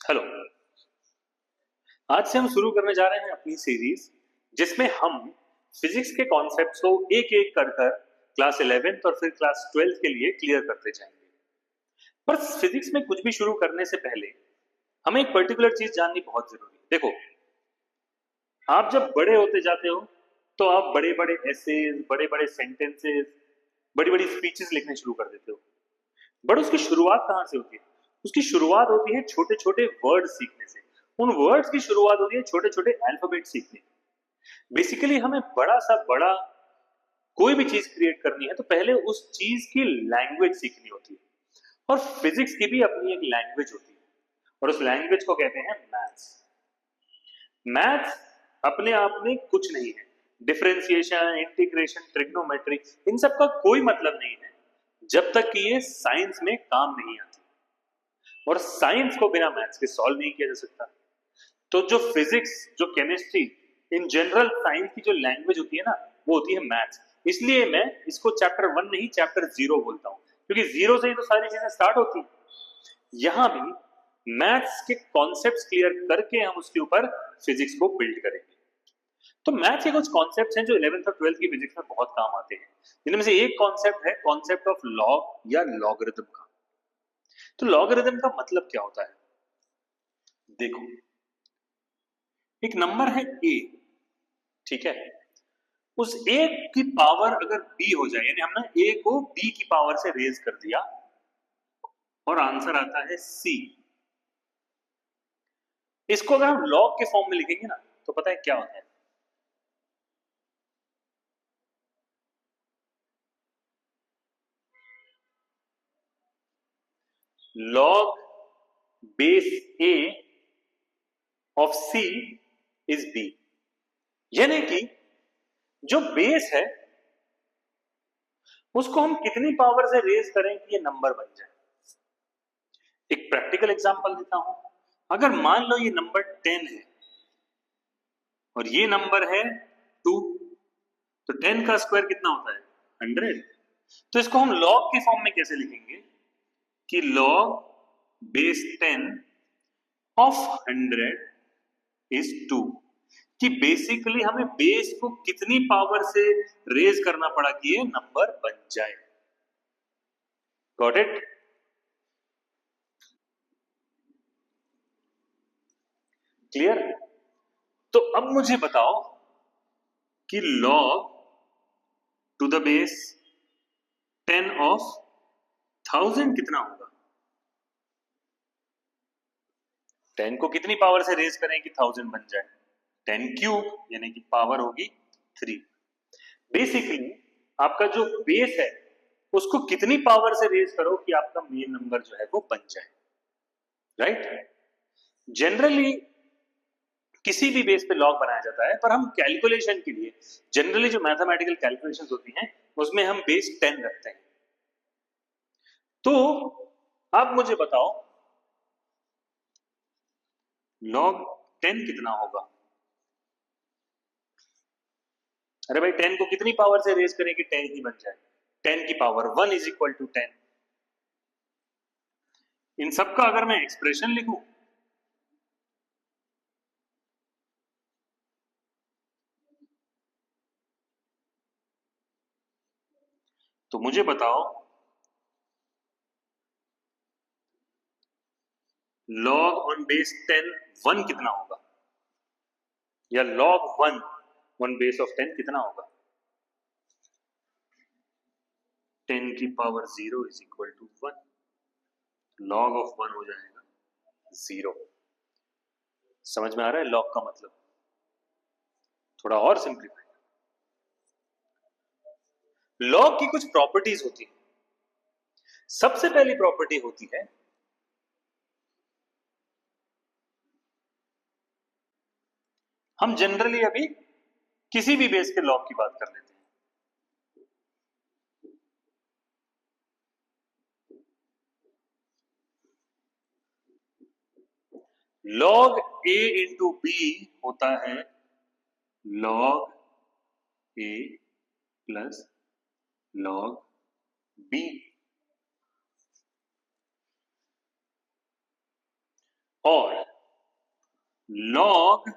Hello. आज से हम शुरू करने जा रहे हैं अपनी सीरीज जिसमें हम फिजिक्स के कॉन्सेप्ट्स को एक एक कर कर क्लास 11th और फिर क्लास 12th के लिए क्लियर करते जाएंगे। पर फिजिक्स में कुछ भी शुरू करने से पहले हमें एक पर्टिकुलर चीज जाननी बहुत जरूरी है। देखो, आप जब बड़े होते जाते हो तो आप बड़े बड़े एसेज, बड़े बड़े सेंटेंसेस, बड़ी बड़ी स्पीचेस लिखने शुरू कर देते हो। बट उसकी शुरुआत कहां से होती है? उसकी शुरुआत होती है छोटे छोटे वर्ड सीखने से। उन वर्ड्स की शुरुआत होती है छोटे छोटे अल्फाबेट सीखने। बेसिकली हमें बड़ा सा बड़ा कोई भी चीज क्रिएट करनी है तो पहले उस चीज की लैंग्वेज सीखनी होती है। और फिजिक्स की भी अपनी एक लैंग्वेज होती है और उस लैंग्वेज को कहते हैं मैथ्स। मैथ्स अपने आप में कुछ नहीं है। डिफरेंशिएशन, इंटीग्रेशन, ट्रिग्नोमेट्री, इन सब का कोई मतलब नहीं है जब तक कि ये साइंस में काम नहीं आती। और साइंस को बिना मैथ्स के सॉल्व नहीं किया जा सकता। तो जो फिजिक्स, जो केमिस्ट्री, इन जनरल साइंस की जो लैंग्वेज होती है ना, वो होती है मैथ्स। इसलिए मैं इसको चैप्टर 1 नहीं चैप्टर 0 बोलता हूं, क्योंकि 0 से ही तो सारी चीजें स्टार्ट होती हैं। यहां भी मैथ्स के कॉन्सेप्ट्स क्लियर करके हम उसके ऊपर फिजिक्स को बिल्ड करेंगे। तो मैथ्स के कुछ कॉन्सेप्ट्स हैं जो 11th और 12th की फिजिक्स में बहुत काम आते हैं। जिनमें से एक कॉन्सेप्ट है कॉन्सेप्ट ऑफ लॉग या लॉगरिथम का। तो लॉगरिथम का मतलब क्या होता है? देखो, एक नंबर है ए, ठीक है? उस ए की पावर अगर बी हो जाए, यानी हमने ए को बी की पावर से रेज कर दिया और आंसर आता है सी। इसको अगर हम लॉग के फॉर्म में लिखेंगे ना, तो पता है क्या होता है? Log base A of C is B. यानी कि जो बेस है उसको हम कितनी पावर से रेज करें कि ये नंबर बन जाए। एक प्रैक्टिकल एग्जांपल देता हूं। अगर मान लो ये नंबर 10 है और ये नंबर है 2, तो 10 का स्क्वायर कितना होता है? 100। तो इसको हम लॉग के फॉर्म में कैसे लिखेंगे कि लॉग बेस 10 ऑफ 100 इज 2। कि बेसिकली हमें बेस को कितनी पावर से रेज करना पड़ा कि ये नंबर बन जाए। Got it? क्लियर? तो अब मुझे बताओ कि log to the base 10 of 1000 कितना होगा? 10 को कितनी पावर से रेज करें कि 1000 बन जाए? 10 क्यूब, यानी कि पावर होगी 3। बेसिकली आपका जो बेस है उसको कितनी पावर से रेज करो कि आपका मेन नंबर जो है वो बन जाए। राइट? जनरली किसी भी बेस पे लॉग बनाया जाता है, पर हम कैलकुलेशन के लिए जनरली जो मैथमेटिकल कैलकुलेशंस होती हैं उसमें हम बेस 10 रखते हैं। तो अब मुझे बताओ लॉग 10 कितना होगा? अरे भाई, 10 को कितनी पावर से रेज करें कि 10 ही बन जाए? 10 की पावर 1 इज इक्वल टू 10। इन सब का अगर मैं एक्सप्रेशन लिखूं तो मुझे बताओ लॉग ऑन बेस 10 1 कितना होगा? या लॉग 1 ऑन बेस ऑफ 10 कितना होगा? 10 की power 0 is equal to 1। Log of 1 हो जाएगा 0। समझ में आ रहा है लॉग का मतलब? थोड़ा और सिंप्लीफाई। लॉग की कुछ प्रॉपर्टीज होती है। सबसे पहली प्रॉपर्टी होती है हम जनरली अभी किसी भी बेस के लॉग की बात कर लेते हैं। लॉग ए इंटू बी होता है लॉग ए प्लस लॉग बी। और log,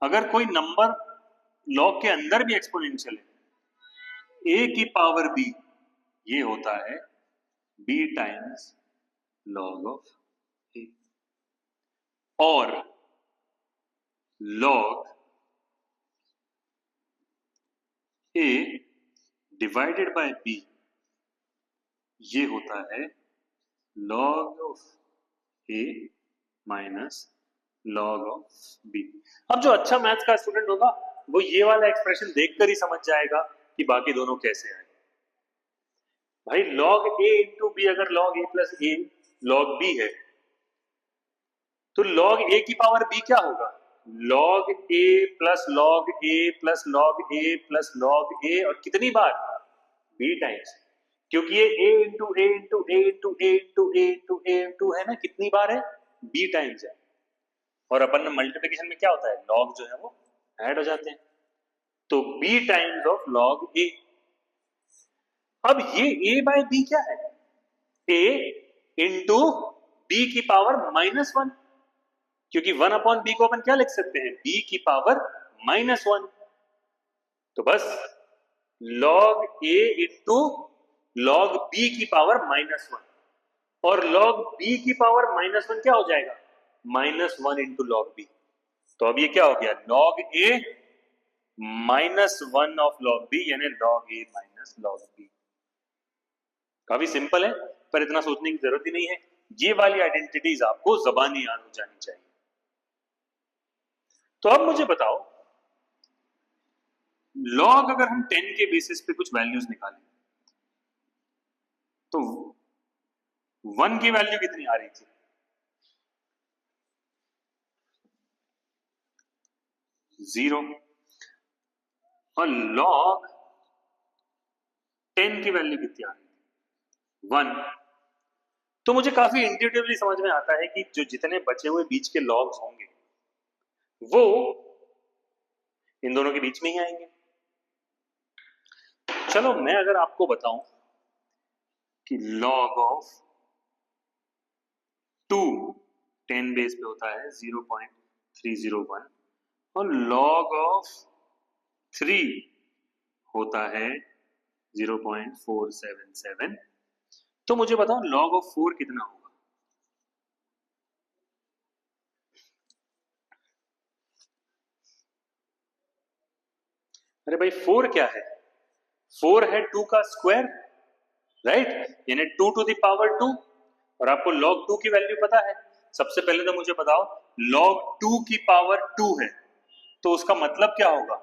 अगर कोई नंबर log के अंदर भी एक्सपोनेंशियल है, a की पावर b, ये होता है b times log of a, और log a divided by b, ये होता है log of a minus log of b। अब जो अच्छा मैथ्स का स्टूडेंट होगा वो ये वाला एक्सप्रेशन देखकर ही समझ जाएगा कि बाकी दोनों कैसे आए। भाई log a इंटू बी, अगर log a plus a log b है, तो log a की पावर b क्या होगा? log a plus log a plus log a plus log a, और कितनी बार? b टाइम्स, क्योंकि ये a into a into a into a into a into a into है ना, कितनी बार है? b टाइम्स है। और अपन मल्टीप्लिकेशन में क्या होता है, log जो है वो ऐड हो जाते हैं, तो b times of log a। अब ये a बाय b क्या है? a इंटू b की पावर -1, क्योंकि 1 अपॉन b को अपन क्या लिख सकते हैं? b की पावर -1। तो बस log a into log b की पावर -1, और log b की पावर -1 क्या हो जाएगा? -1 इंटू log b। तो अब ये क्या हो गया? log a -1 of log b, यानी log a minus log b। काफी सिंपल है, पर इतना सोचने की जरूरत ही नहीं है। ये वाली आइडेंटिटीज आपको जबानी याद हो जानी चाहिए। तो अब मुझे बताओ, log अगर हम 10 के बेसिस पे कुछ वैल्यूज निकालें, तो 1 की वैल्यू कितनी आ रही थी? 0। और log 10 की वैल्यू कितनी आ रही थी? 1। तो मुझे काफी इंट्यूटिवली समझ में आता है कि जो जितने बचे हुए बीच के लॉग्स होंगे वो इन दोनों के बीच में ही आएंगे। चलो मैं अगर आपको बताऊं कि log ऑफ 2 10 बेस पे होता है 0.301, और log ऑफ 3 होता है 0.477, तो मुझे बताओ log ऑफ 4 कितना होगा? अरे भाई 4 क्या है? 4 है 2 का स्क्वायर, राइट, यानी 2 टू द पावर 2। और आपको log 2 की वैल्यू पता है। सबसे पहले तो मुझे बताओ, log 2 की पावर 2 है, तो उसका मतलब क्या होगा?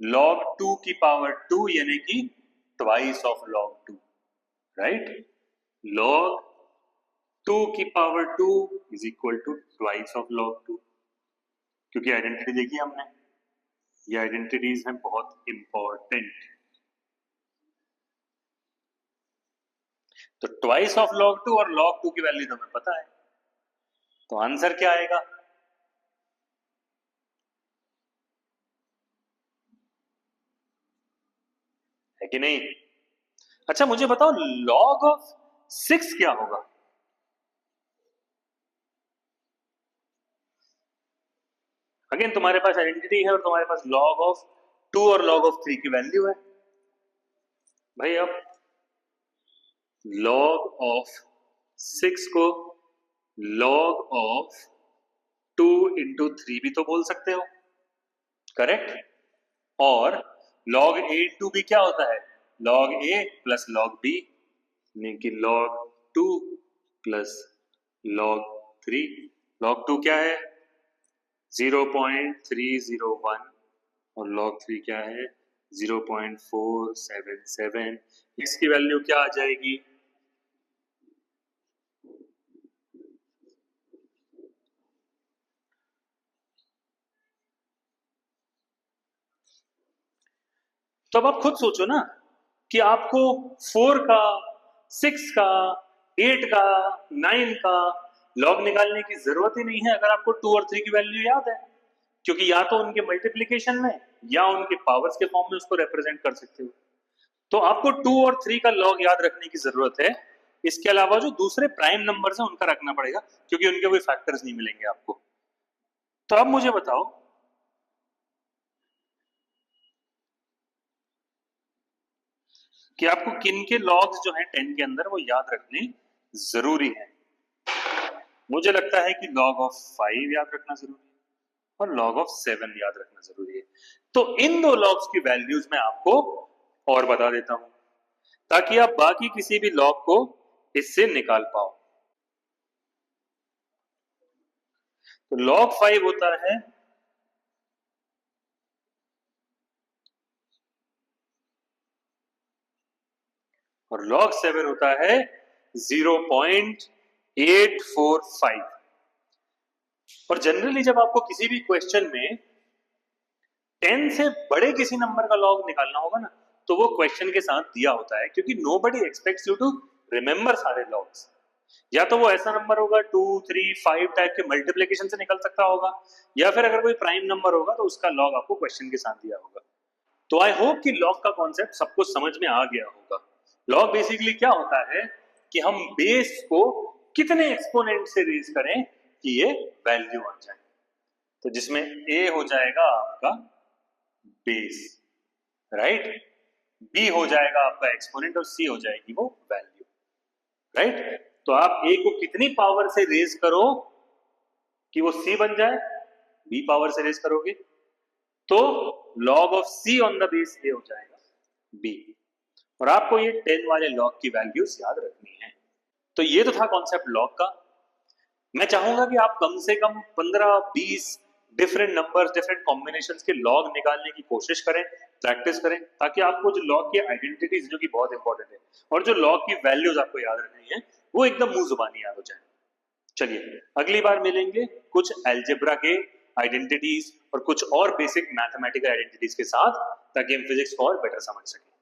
log 2 की पावर 2 यानी कि twice of log 2, right. log 2 की power 2 is equal to twice of log 2, क्योंकि आइडेंटिटी देखी हमने, ये आइडेंटिटीज हैं बहुत इंपॉर्टेंट। तो ट्वाइस ऑफ log 2 और log 2 की वैल्यू तो हमें पता है, तो आंसर क्या आएगा? है कि नहीं? अच्छा मुझे बताओ log ऑफ 6 क्या होगा? अगेन तुम्हारे पास आइडेंटिटी है और तुम्हारे पास log ऑफ 2 और log ऑफ 3 की वैल्यू है। भाई अब log ऑफ 6 को log ऑफ 2 इंटू 3 भी तो बोल सकते हो, करेक्ट। और log a इंटू b क्या होता है? log a plus log b, यानी कि log 2 प्लस log 3। log 2 क्या है? 0.301, और log 3 क्या है? 0.477। इसकी वैल्यू क्या आ जाएगी? तो अब आप खुद सोचो ना कि आपको 4 का, 6 का, 8 का, 9 का लॉग निकालने की जरूरत ही नहीं है अगर आपको 2 और 3 की वैल्यू याद है, क्योंकि या तो उनके मल्टीप्लिकेशन में या उनके पावर्स के फॉर्म में उसको रिप्रेजेंट कर सकते हो। तो आपको 2 और 3 का लॉग याद रखने की जरूरत है इसके अलावा जो दूसरे प्राइम नंबर्स हैं उनका रखना पड़ेगा, क्योंकि उनके कोई फैक्टर्स नहीं मिलेंगे आपको। तो अब मुझे बताओ कि आपको किन के लॉग्स जो है 10 के अंदर वो याद रखने जरूरी है। मुझे लगता है कि log ऑफ 5 याद रखना जरूरी है और log ऑफ 7 याद रखना जरूरी है। तो इन दो लॉग्स की वैल्यूज मैं आपको और बता देता हूं, ताकि आप बाकी किसी भी लॉग को इससे निकाल पाओ। तो log 5 होता है और log 7 होता है 0.845। और जनरली जब आपको किसी भी क्वेश्चन में 10 से बड़े किसी नंबर का लॉग निकालना होगा ना, तो वो क्वेश्चन के साथ दिया होता है, क्योंकि nobody expects you to remember सारे लॉग्स। या तो वो ऐसा नंबर होगा 2, 3, 5 टाइप के मल्टीप्लिकेशन से निकल सकता होगा, या फिर अगर कोई प्राइम नंबर होगा तो उसका लॉग आपको क्वेश्चन के साथ दिया होगा। तो आई होप कि लॉग का कॉन्सेप्ट सबको समझ में आ गया होगा। लॉग बेसिकली क्या होता है कि हम बेस को कितने एक्सपोनेंट से रेज करें कि ये वैल्यू आ जाए। तो जिसमें ए हो जाएगा आपका बेस, राइट, बी हो जाएगा आपका एक्सपोनेंट और सी हो जाएगी वो वैल्यू, राइट। तो आप ए को कितनी पावर से रेज करो कि वो सी बन जाए, बी पावर से रेज करोगे तो log of c on the base A हो जाएगा b। और आपको ये 10 वाले log की वैल्यूज याद रखनी है। तो ये तो था कॉन्सेप्ट log का। मैं चाहूंगा कि आप कम से कम 15-20 डिफरेंट नंबर्स, डिफरेंट कॉम्बिनेशंस के log निकालने की कोशिश करें, प्रैक्टिस करें, ताकि आपको जो log की आइडेंटिटीज जो कि बहुत इंपॉर्टेंट है और जो log की वैल्यूज आपको याद रखनी है वो एकदम मुंह जुबानी याद हो जाए। चलिए अगली बार मिलेंगे कुछ अलजेब्रा के आइडेंटिटीज और कुछ और बेसिक मैथमेटिकल आइडेंटिटीज के साथ, ताकि हम फिजिक्स को और बेटर समझ सकें।